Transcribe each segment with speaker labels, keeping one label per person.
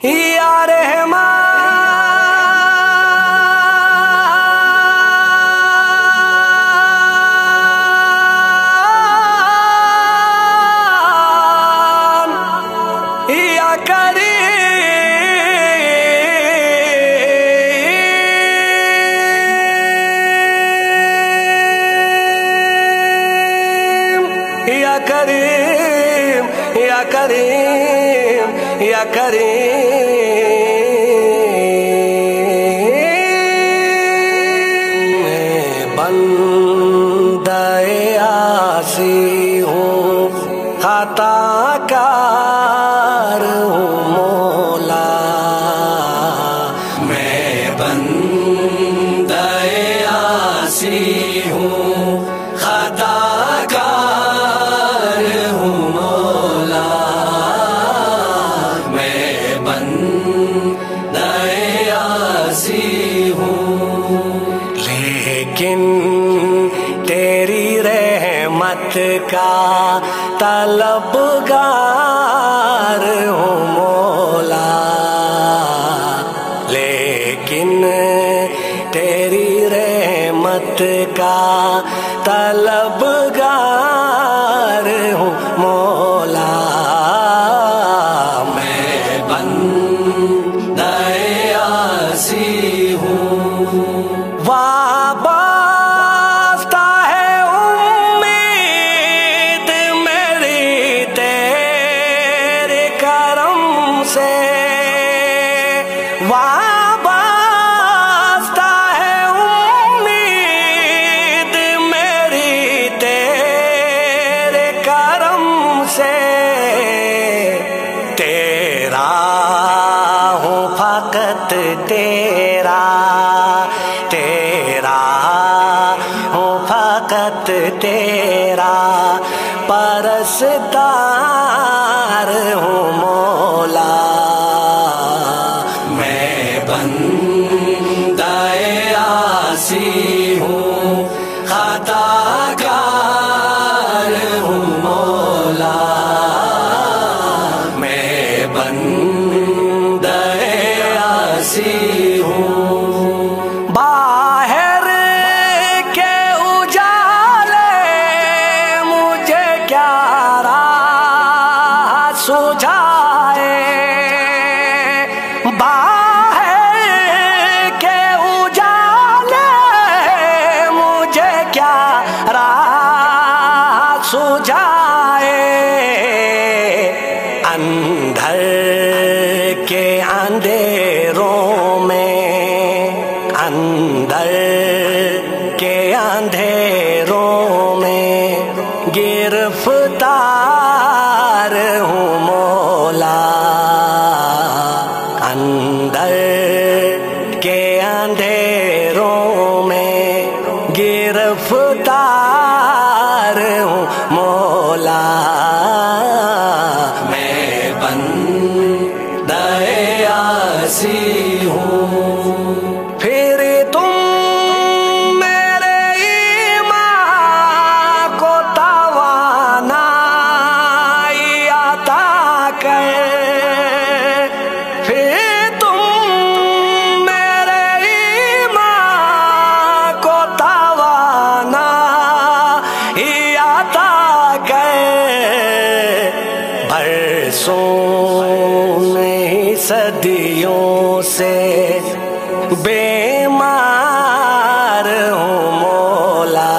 Speaker 1: یا رحمان یا کریم یا کریم یا کریم میں بندہ عاصی ہوں خطا کار ہوں مولا میں بندہ عاصی ہوں خطا کار ہوں مولا میں بندہ عاصی ہوں لیکن تیری رحمت کا طلبگار ہوں مولا لیکن تیری رحمت کا طلبگار ہوں مولا میں بندہ عاصی ہوں وابستہ ہے امید میری تیرے کرم سے وابستہ ہے امید میری تیرے کرم سے تیرا ہوں فقط تیرا تیرا ہوں فقط تیرا پرستار ہوں مولا میں بندہ عاصی ہوں خطا کار ہوں مولا میں بندہ عاصی ہوں باہر کے اجالے مجھے کیا راہ سجھائے باہر کے اجالے مجھے کیا راہ سجھائے اندر کے اندھیروں میں اندر کے اندھیروں میں گرفتار ہوں مولا اندر کے اندھیروں میں گرفتار ہوں مولا میں بندہ عاصی ہوں پھر تم میرے ایمان کو توانائی عطا کر پھر تم میرے ایمان کو توانائی عطا کر برسوں نہیں صدیوں سے بیمار ہوں مولا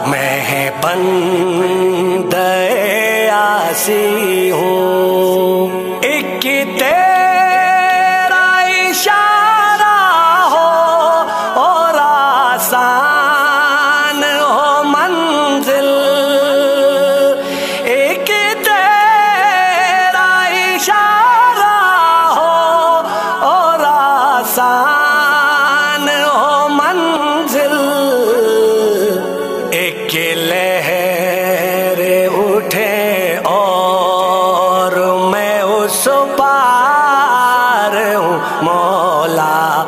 Speaker 1: میں بندہ عاصی ہوں ایک تیرا اشارہ ہو اور آسان ہو منزل ایک تیرا اشارہ ہو اور آسان ہو منزل ایک لہر اٹھے اور میں اس پار ہوں مولا